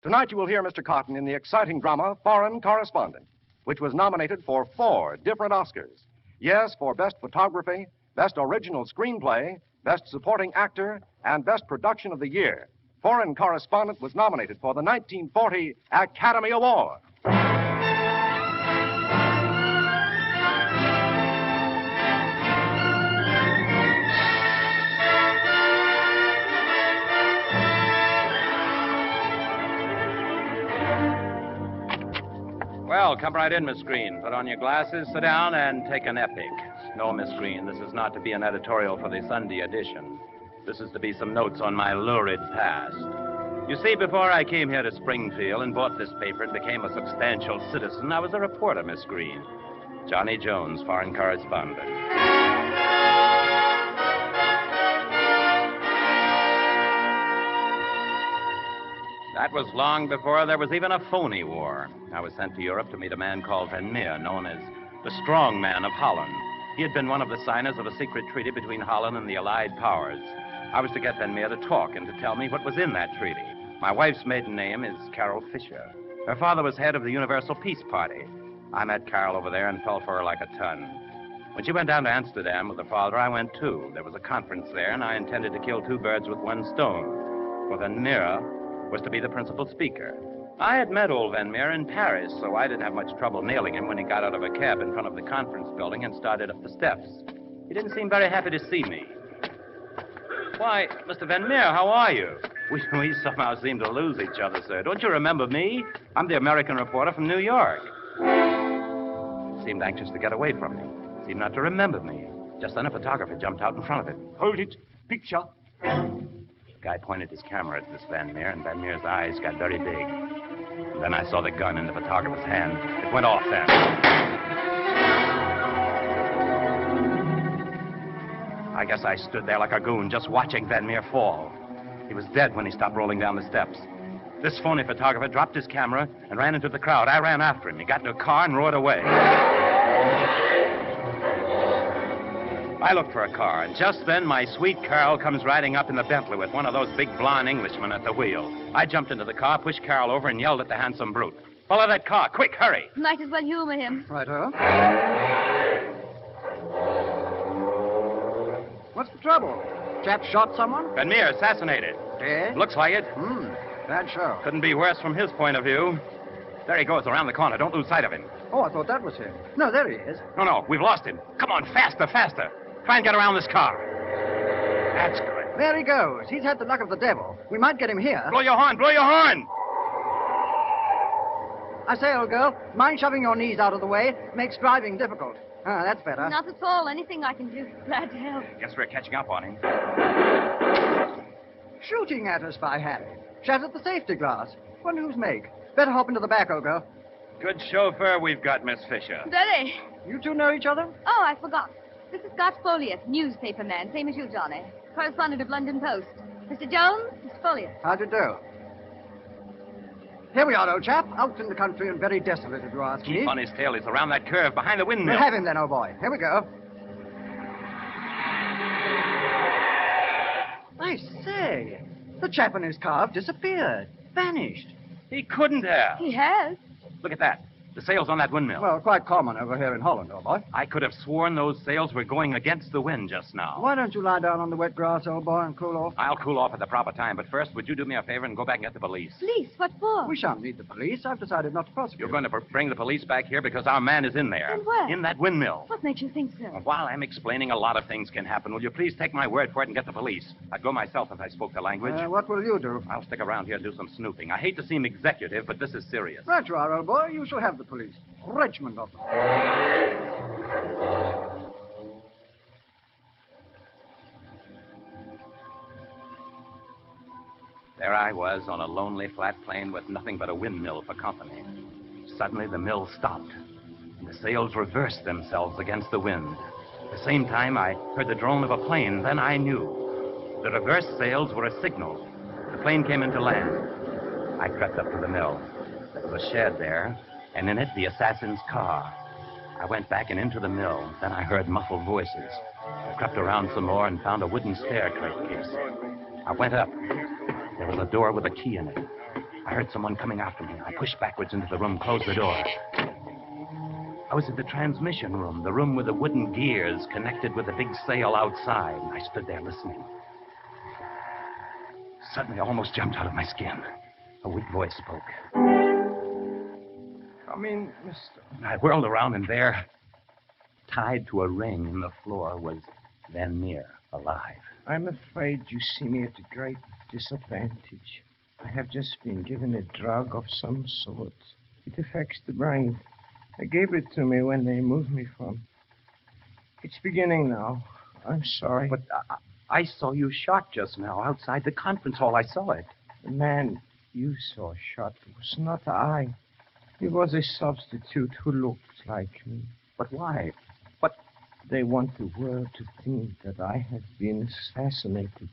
Tonight you will hear Mr. Cotton in the exciting drama Foreign Correspondent, which was nominated for 4 different Oscars. Yes, for Best Photography, Best Original Screenplay, Best Supporting Actor, and Best Production of the Year. Foreign Correspondent was nominated for the 1940 Academy Award. Well, come right in, Miss Green. Put on your glasses, sit down, and take an epic. No, Miss Green, this is not to be an editorial for the Sunday edition. This is to be some notes on my lurid past. You see, before I came here to Springfield and bought this paper and became a substantial citizen, I was a reporter, Miss Green. Johnny Jones, Foreign Correspondent. That was long before there was even a phony war. I was sent to Europe to meet a man called Van Meer, known as the Strong Man of Holland. He had been one of the signers of a secret treaty between Holland and the Allied powers. I was to get Van Meer to talk and to tell me what was in that treaty. My wife's maiden name is Carol Fisher. Her father was head of the Universal Peace Party. I met Carol over there and fell for her like a ton. When she went down to Amsterdam with her father, I went too. There was a conference there, and I intended to kill 2 birds with 1 stone. For Van Meer was to be the principal speaker. I had met old Van Meer in Paris, so I didn't have much trouble nailing him when he got out of a cab in front of the conference building and started up the steps. He didn't seem very happy to see me. Why, Mr. Van Meer, how are you? We somehow seem to lose each other, sir. Don't you remember me? I'm the American reporter from New York. He seemed anxious to get away from me. Seemed not to remember me. Just then a photographer jumped out in front of it. Hold it. Picture. The guy pointed his camera at this Van Meer, and Van Meer's eyes got very big. And then I saw the gun in the photographer's hand. It went off then. I guess I stood there like a goon, just watching Van Meer fall. He was dead when he stopped rolling down the steps. This phony photographer dropped his camera and ran into the crowd. I ran after him. He got into a car and roared away. I looked for a car, and just then my sweet Carol comes riding up in the Bentley with one of those big blonde Englishmen at the wheel. I jumped into the car, pushed Carol over, and yelled at the handsome brute. Follow that car. Quick, hurry. Might as well humor him. Righto. What's the trouble? Chap shot someone? Van Meer assassinated. Dead? Looks like it. Bad show. Couldn't be worse from his point of view. There he goes around the corner. Don't lose sight of him. Oh, I thought that was him. No, there he is. No, we've lost him. Come on, faster, faster. Try and get around this car. That's good. There he goes. He's had the luck of the devil. We might get him here. Blow your horn, blow your horn! I say, old girl, mind shoving your knees out of the way? Makes driving difficult. Ah, that's better. Not at all. Anything I can do. Glad to help. Guess we're catching up on him. Shooting at us, by Harry. Shattered the safety glass. Wonder whose make. Better hop into the back, old girl. Good chauffeur we've got, Miss Fisher. Very. You two know each other? Oh, I forgot. This is Scott Folliot, newspaper man, same as you, Johnny. Correspondent of London Post. Mr. Jones, Mr. Folliot. How'd you do? Here we are, old chap. Out in the country and very desolate, if you ask me. Keep on his tail. He's around that curve behind the windmill. We'll have him then, old boy. Here we go. I say, the chap in his car disappeared. Vanished. He couldn't have. He has. Look at that. The sails on that windmill. Well, quite common over here in Holland, old boy. I could have sworn those sails were going against the wind just now. Why don't you lie down on the wet grass, old boy, and cool off? I'll cool off at the proper time, but first, would you do me a favor and go back and get the police? Police? What for? We shan't need the police. I've decided not to prosecute. You're going to bring the police back here because our man is in there. In where? In that windmill. What makes you think so? While I'm explaining, a lot of things can happen. Will you please take my word for it and get the police? I'd go myself if I spoke the language. What will you do? I'll stick around here and do some snooping. I hate to seem executive, but this is serious. Right you are, old boy. You shall have the police. Regiment of them. There I was on a lonely flat plain with nothing but a windmill for company. Suddenly the mill stopped, and the sails reversed themselves against the wind. At the same time, I heard the drone of a plane. Then I knew. The reversed sails were a signal. The plane came into land. I crept up to the mill. There was a shed there, and in it the assassin's car. I went back and into the mill. Then I heard muffled voices. I crept around some more and found a wooden staircase. I went up. There was a door with a key in it. I heard someone coming after me. I pushed backwards into the room, closed the door. I was in the transmission room, the room with the wooden gears connected with the big sail outside. And I stood there listening. Suddenly, I almost jumped out of my skin. A weak voice spoke. Come in, mister. I whirled around, and there, tied to a ring in the floor, was Van Meer, alive. I'm afraid you see me at a great disadvantage. I have just been given a drug of some sort. It affects the brain. They gave it to me when they moved me from. It's beginning now. I'm sorry. But I saw you shot just now outside the conference hall. I saw it. The man you saw shot was not I. He was a substitute who looked like me. But why? They want the world to think that I have been assassinated,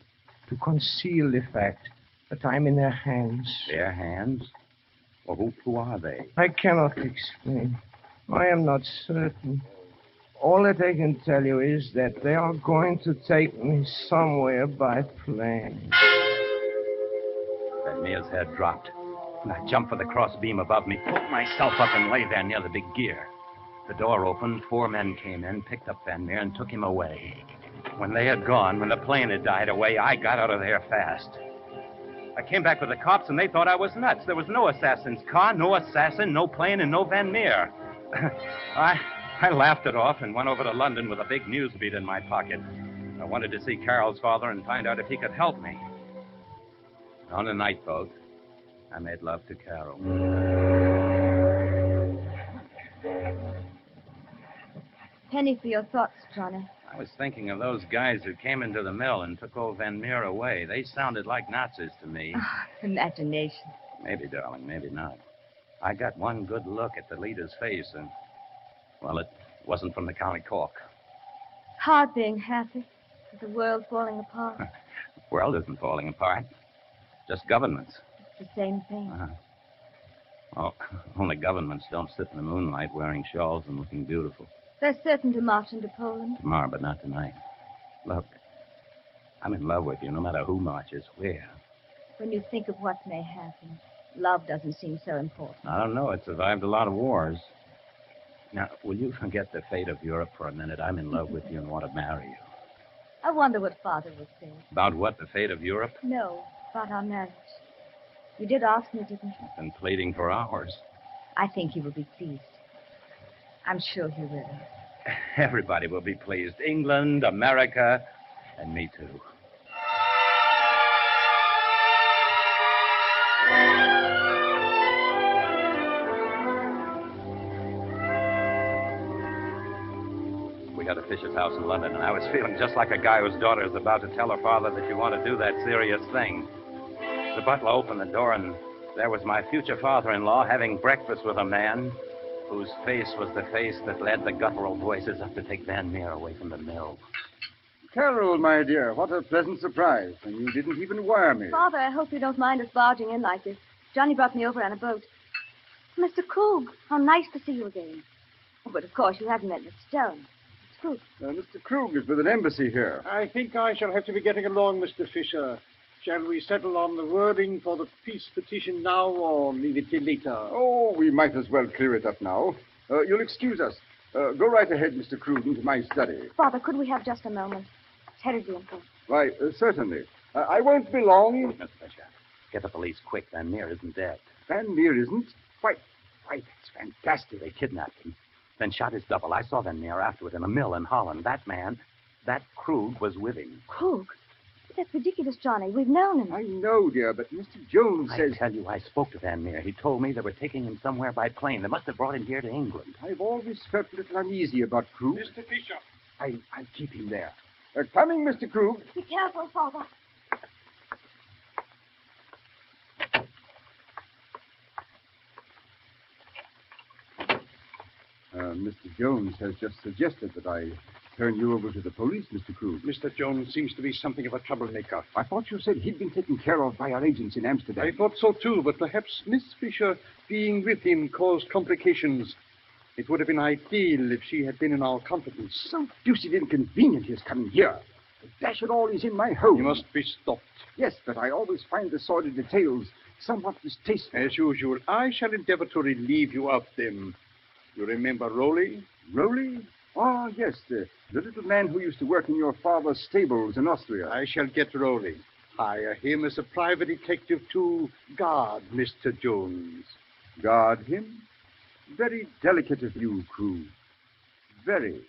to conceal the fact that I'm in their hands. Their hands? Well, who are they? I cannot explain. I am not certain. All that I can tell you is that they are going to take me somewhere by plane. Van Meer's head dropped, and I jumped for the crossbeam above me, pulled myself up, and lay there near the big gear. The door opened, 4 men came in, picked up Van Meer, and took him away. When they had gone, when the plane had died away, I got out of there fast. I came back with the cops, and they thought I was nuts. There was no assassin's car, no assassin, no plane, and no Van Meer. I laughed it off and went over to London with a big news beat in my pocket. I wanted to see Carol's father and find out if he could help me. On a night boat, I made love to Carol. Penny for your thoughts, Johnny. I was thinking of those guys who came into the mill and took old Van Meer away. They sounded like Nazis to me. Imagination. Maybe, darling, maybe not. I got one good look at the leader's face, and, well, it wasn't from the county cork. Hard being happy with the world falling apart. The world isn't falling apart. Just governments. It's the same thing. Well, only governments don't sit in the moonlight wearing shawls and looking beautiful. They're certain to march into Poland. Tomorrow, but not tonight. Look, I'm in love with you, no matter who marches where. When you think of what may happen, love doesn't seem so important. I don't know. It survived a lot of wars. Now, will you forget the fate of Europe for a minute? I'm in love with you and want to marry you. I wonder what Father would say. About what, the fate of Europe? No, about our marriage. You did ask me, didn't you? I've been pleading for hours. I think he will be pleased. I'm sure he will. Everybody will be pleased. England, America, and me too. We got a Fisher's house in London, and I was feeling just like a guy whose daughter is about to tell her father that you want to do that serious thing. The butler opened the door, and there was my future father-in-law having breakfast with a man whose face was the face that led the guttural voices up to take Van Meer away from the mill. Carol, my dear, what a pleasant surprise. And you didn't even wire me. Father, I hope you don't mind us barging in like this. Johnny brought me over on a boat. Mr. Krug, how nice to see you again. Oh, but of course you haven't met Mr. Jones. Mr. Krug. Mr. Krug is with an embassy here. I think I shall have to be getting along, Mr. Fisher. Shall we settle on the wording for the peace petition now, or leave it till later? Oh, we might as well clear it up now. You'll excuse us. Go right ahead, Mr. Cruden, to my study. Father, could we have just a moment? It's terribly important. Why, certainly. I won't be long. Mr. Fisher, get the police quick. Van Meer isn't dead. Van Meer isn't? Why, that's fantastic. They kidnapped him, then shot his double. I saw Van Meer afterward in a mill in Holland. That man, that Krug, was with him. Krug? That's ridiculous, Johnny. We've known him. I know, dear, but Mr. Jones says... I tell you, I spoke to Van Meer. He told me they were taking him somewhere by plane. They must have brought him here to England. I've always felt a little uneasy about Krug. Mr. Fisher. I'll keep him there. Coming, Mr. Krug. Be careful, Father. Mr. Jones has just suggested that I turn you over to the police, Mr. Krug. Mr. Jones seems to be something of a troublemaker. I thought you said he'd been taken care of by our agents in Amsterdam. I thought so, too, but perhaps Miss Fisher being with him caused complications. It would have been ideal if she had been in our confidence. So deuced inconvenient his coming here. The dash it all is in my home. He must be stopped. Yes, but I always find the sordid details somewhat distasteful. As usual, I shall endeavor to relieve you of them. You remember Rowley? Rowley? Oh, yes, the little man who used to work in your father's stables in Austria. I shall get Rowley. Hire him as a private detective to guard Mr. Jones. Guard him? Very delicate of you, Crew. Very.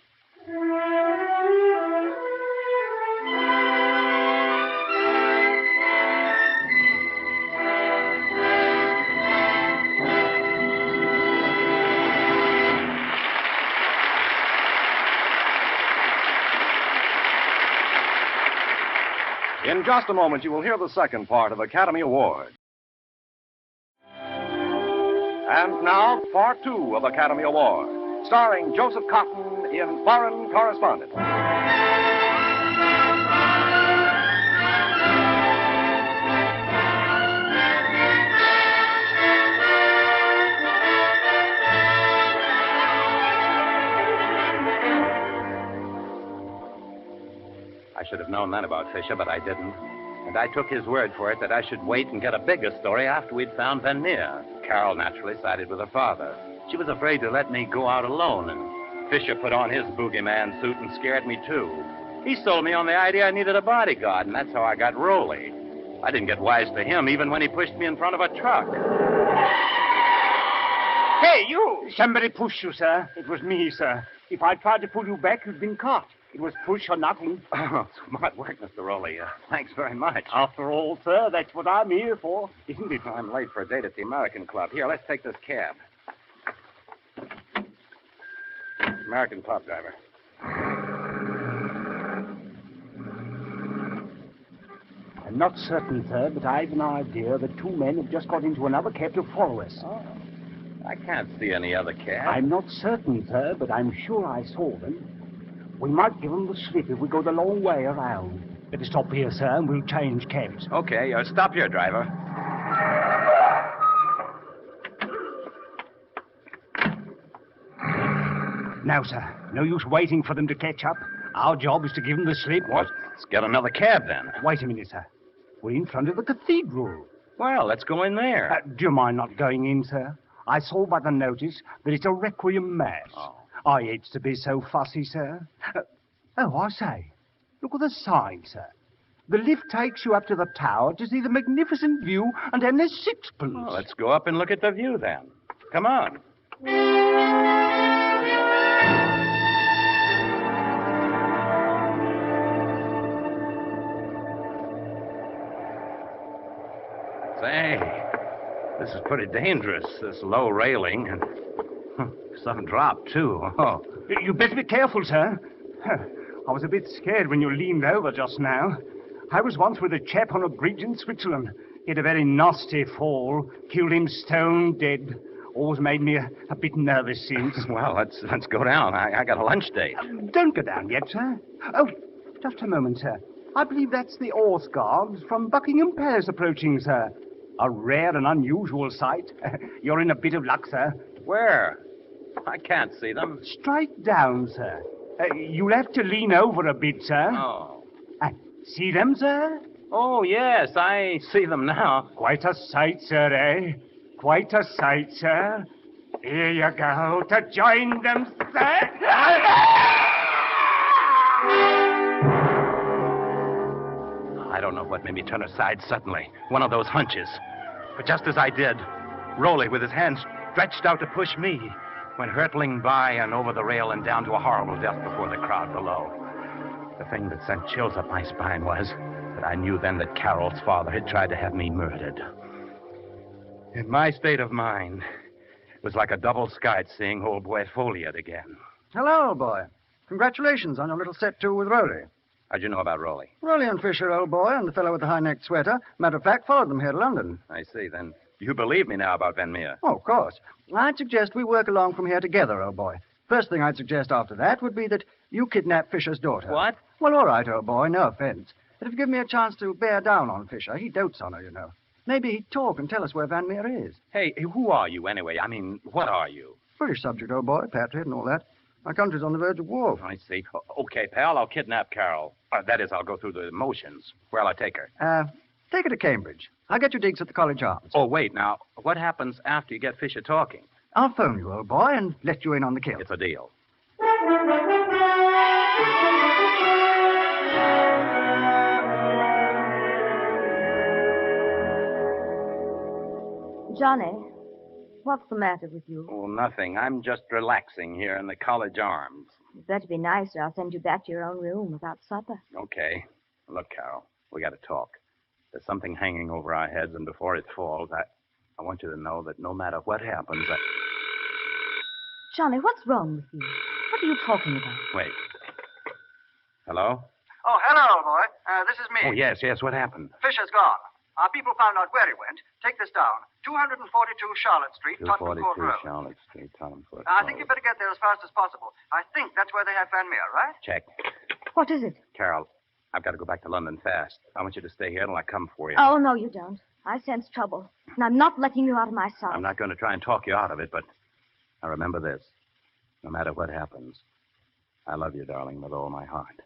In just a moment, you will hear the second part of Academy Award. And now, part two of Academy Award, starring Joseph Cotton in Foreign Correspondent. I should have known that about Fisher, but I didn't. And I took his word for it that I should wait and get a bigger story after we'd found Van Meer. Carol naturally sided with her father. She was afraid to let me go out alone, and Fisher put on his boogeyman suit and scared me, too. He sold me on the idea I needed a bodyguard, and that's how I got Rowley. I didn't get wise to him even when he pushed me in front of a truck. Hey, you! Somebody pushed you, sir. It was me, sir. If I tried to pull you back, you'd been caught. It was push or nothing. Oh, smart work, Mr. Rowley. Thanks very much. After all, sir, that's what I'm here for, isn't it? I'm late for a date at the American Club. Here, let's take this cab. American Club driver. I'm not certain, sir, but I've an idea that two men have just got into another cab to follow us. Oh, I can't see any other cab. I'm not certain, sir, but I'm sure I saw them. We might give them the slip if we go the long way around. Better stop here, sir, and we'll change cabs. Okay, stop here, driver. Now, sir, no use waiting for them to catch up. Our job is to give them the slip. Well, let's get another cab, then. Wait a minute, sir. We're in front of the cathedral. Well, let's go in there. Do you mind not going in, sir? I saw by the notice that it's a requiem mass. Oh. I hate to be so fussy, sir. I say, look at the sign, sir. The lift takes you up to the tower to see the magnificent view, and then there's sixpence. Well, let's go up and look at the view, then. Come on. Say, this is pretty dangerous, this low railing, and some drop, too. Oh. You better be careful, sir. I was a bit scared when you leaned over just now. I was once with a chap on a bridge in Switzerland. He had a very nasty fall, killed him stone dead. Always made me a bit nervous since. Well, let's go down. I got a lunch date. Don't go down yet, sir. Oh, just a moment, sir. I believe that's the Horse Guards from Buckingham Palace approaching, sir. A rare and unusual sight. You're in a bit of luck, sir. Where? I can't see them. Straight down, sir. You'll have to lean over a bit, sir. Oh. See them, sir? Oh, yes, I see them now. Quite a sight, sir, eh? Quite a sight, sir. Here you go to join them, sir. I don't know what made me turn aside suddenly. One of those hunches. But just as I did, Rowley, with his hands stretched out to push me, went hurtling by and over the rail and down to a horrible death before the crowd below. The thing that sent chills up my spine was that I knew then that Carol's father had tried to have me murdered. In my state of mind, it was like a double skite seeing old boy Folliot again. Hello, old boy. Congratulations on your little set to with Rowley. How'd you know about Rowley? Rowley and Fisher, old boy, and the fellow with the high-necked sweater. Matter of fact, followed them here to London. I see. Then you believe me now about Van Meer? Oh, of course. I'd suggest we work along from here together, old boy. First thing I'd suggest after that would be that you kidnap Fisher's daughter. What? Well, all right, old boy, no offense. But if you give me a chance to bear down on Fisher, he dotes on her, you know. Maybe he'd talk and tell us where Van Meer is. Hey, who are you anyway? I mean, what are you? British subject, old boy, patriot and all that. My country's on the verge of war. I see. Okay, pal, I'll kidnap Carol. That is, I'll go through the motions. Where'll I take her? Take her to Cambridge. I'll get you digs at the College Arms. Oh, wait, now, what happens after you get Fisher talking? I'll phone you, old boy, and let you in on the kill. It's a deal. Johnny, what's the matter with you? Oh, nothing. I'm just relaxing here in the College Arms. You'd better be nice, or I'll send you back to your own room without supper. Okay. Look, Carol, we got to talk. There's something hanging over our heads, and before it falls, I want you to know that no matter what happens, Johnny, what's wrong with you? What are you talking about? Wait. Hello? Oh, hello, old boy. This is me. Oh, yes, what happened? Fisher's gone. Our people found out where he went. Take this down. 242 Charlotte Street, Tottenham 242 Court Road. Charlotte Street, Tottenham Court I Road. think you better get there as fast as possible. I think that's where they have Van Meer, right? Check. What is it? Carol, I've got to go back to London fast. I want you to stay here till I come for you. Oh, no, you don't. I sense trouble, and I'm not letting you out of my sight. I'm not going to try and talk you out of it, but now remember this. No matter what happens, I love you, darling, with all my heart.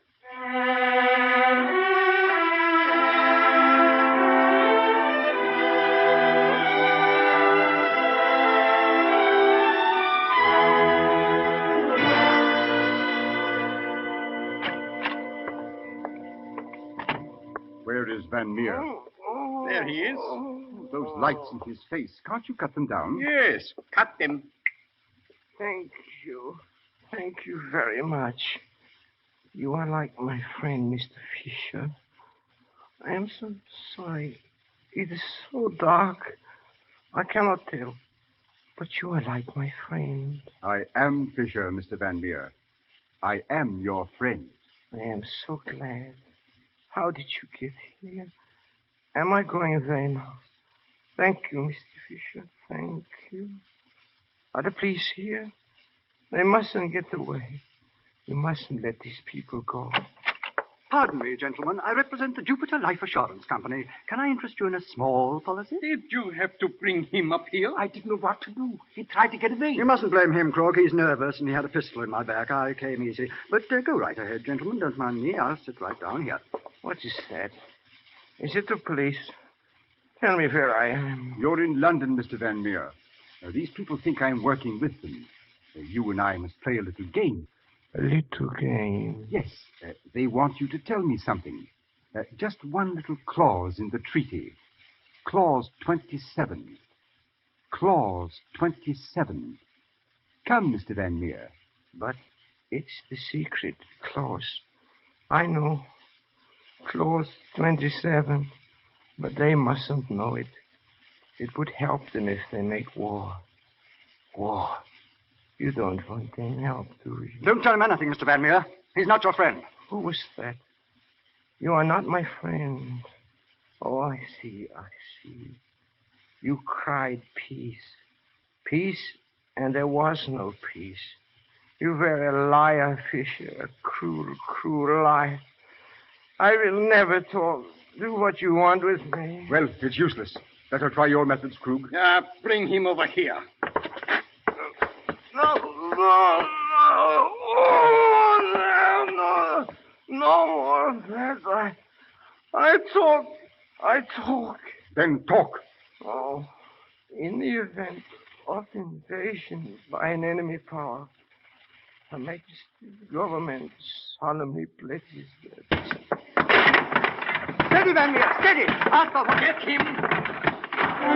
Where is Van Meer? There he is. Those lights in his face. Can't you cut them down? Yes, cut them. Thank you. Thank you very much. You are like my friend, Mr. Fisher. I am so sorry. It is so dark. I cannot tell. But you are like my friend. I am Fisher, Mr. Van Meer. I am your friend. I am so glad. How did you get here? Am I going there now? Thank you, Mr. Fisher. Thank you. Are the police here? They mustn't get away. You mustn't let these people go. Pardon me, gentlemen. I represent the Jupiter Life Assurance Company. Can I interest you in a small policy? Did you have to bring him up here? I didn't know what to do. He tried to get away. You mustn't blame him, Krog. He's nervous, and he had a pistol in my back. I came easy. But go right ahead, gentlemen. Don't mind me. I'll sit right down here. What is that? Is it the police? Tell me where I am. You're in London, Mr. Van Meer. These people think I'm working with them. You and I must play a little game. A little game? Yes. They want you to tell me something. Just one little clause in the treaty. Clause 27. Clause 27. Come, Mr. Van Meer. But it's the secret clause. I know. Clause 27. But they mustn't know it. It would help them if they make war. War. You don't want any help, do you? Don't tell him anything, Mr. Van Meer. He's not your friend. Who was that? You are not my friend. Oh, I see. You cried peace. Peace, and there was no peace. You were a liar, Fisher. A cruel, cruel liar. I will never talk. Do what you want with me. Well, it's useless. Better try your methods, Krug. Bring him over here. No more of that. I talk. Then talk. Oh, in the event of invasion by an enemy power, Her Majesty's government solemnly pledges that. Steady, Van Meer, steady. Alfred, Get him.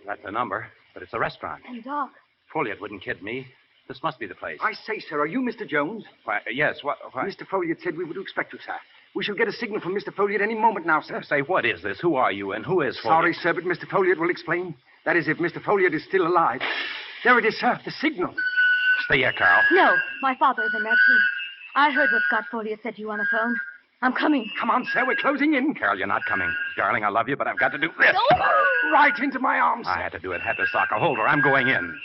That's the number, but it's a restaurant. And Doc. Folliot wouldn't kid me. This must be the place. I say, sir, are you Mr. Jones? Why, yes, what? Mr. Folliot said we were to expect you, sir. We shall get a signal from Mr. Folliot any moment now, sir. Say, what is this? Who are you, and who is Folliot? Sorry, sir, but Mr. Folliot will explain. That is, if Mr. Folliot is still alive. There it is, sir, the signal. Stay here, Carol. No, my father is in there, too. I heard what Scott Folliot said to you on the phone. I'm coming. Come on, sir, we're closing in. Carol, you're not coming. Darling, I love you, but I've got to do this. Right into my arms. I had to do it. Had to sock a holder. I'm going in.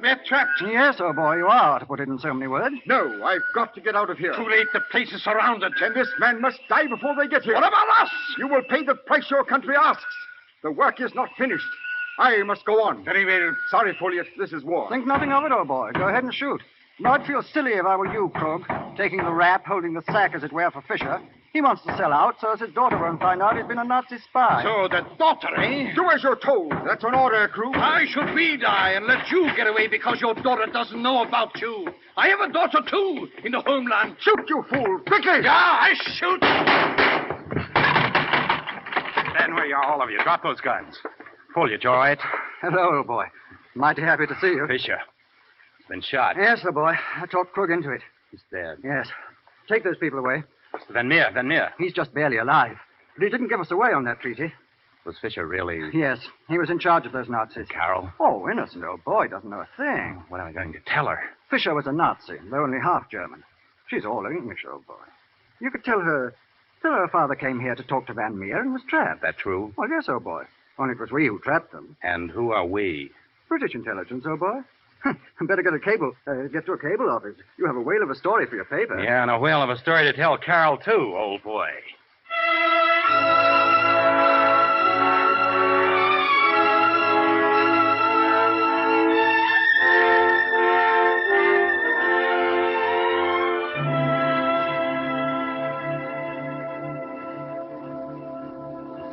Where trapped. Yes, old boy, you are, to put it in so many words. No, I've got to get out of here. Too late. The place is surrounded. Then this man must die before they get here. What about us? You will pay the price your country asks. The work is not finished. I must go on. Very well. Sorry, Folliot. This is war. Think nothing of it, old boy. Go ahead and shoot. No, I'd feel silly if I were you, Krug. Taking the rap, holding the sack, as it were, for Fisher. He wants to sell out so as his daughter won't find out he's been a Nazi spy. So the daughter, eh? Do as you're told. That's an order, Crew. Why should we die and let you get away because your daughter doesn't know about you? I have a daughter, too, in the homeland. Shoot, you fool. Quickly. Yeah, I shoot. Ben, where are you, all of you? Drop those guns. Folliot, you all right? Hello, old boy. Mighty happy to see you. Fisher. He's been shot. Yes, old boy. I talked Krug into it. He's dead. Yes. Take those people away. Van Meer. He's just barely alive. But he didn't give us away on that treaty. Was Fisher really... Yes. He was in charge of those Nazis. Carol? Oh, innocent old boy. Doesn't know a thing. What am I going to tell her? Fisher was a Nazi, though only half German. She's all English, old boy. You could tell her father came here to talk to Van Meer and was trapped. That true? Well, yes, old boy. Only it was we who trapped them. And who are we? British intelligence, old boy. Better get to a cable office. You have a whale of a story for your paper. Yeah, and a whale of a story to tell Carol, too, old boy.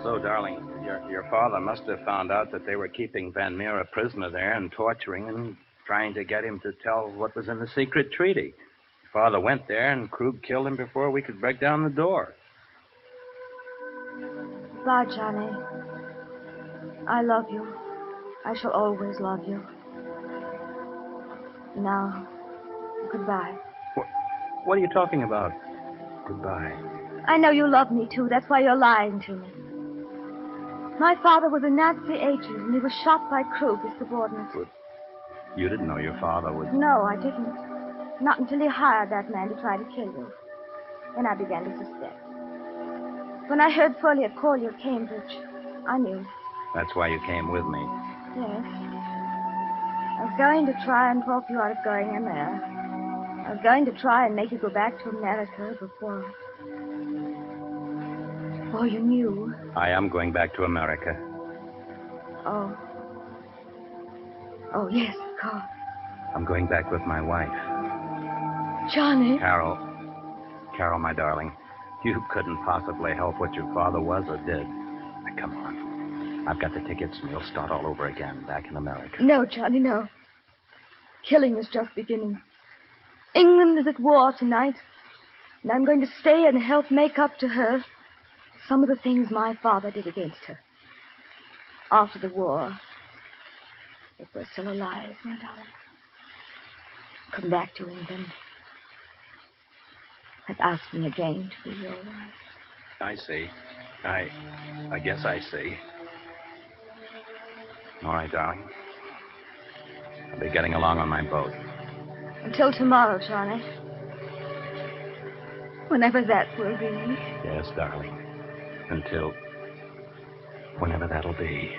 So, darling, your father must have found out that they were keeping Van Meer a prisoner there and torturing and trying to get him to tell what was in the secret treaty. Father went there, and Krug killed him before we could break down the door. Bye, Johnny. I love you. I shall always love you. Now, goodbye. What are you talking about? Goodbye. I know you love me, too. That's why you're lying to me. My father was a Nazi agent, and he was shot by Krug, his subordinate. But you didn't know your father was... No, I didn't. Not until he hired that man to try to kill you. Then I began to suspect. When I heard Folliot call you at Cambridge, I knew. That's why you came with me. Yes. I was going to try and talk you out of going in there. I was going to try and make you go back to America before you knew. I am going back to America. Oh. Oh, yes, of course. I'm going back with my wife. Johnny. Carol, my darling, you couldn't possibly help what your father was or did. Now, come on. I've got the tickets, and we'll start all over again back in America. No, Johnny, no. Killing is just beginning. England is at war tonight, and I'm going to stay and help make up to her some of the things my father did against her. After the war, if we're still alive, my darling, come back to England and ask me again to be your wife. I see. I guess I see. All right, darling. I'll be getting along on my boat. Until tomorrow, Johnny. Whenever that will be. Yes, darling. Until whenever that'll be.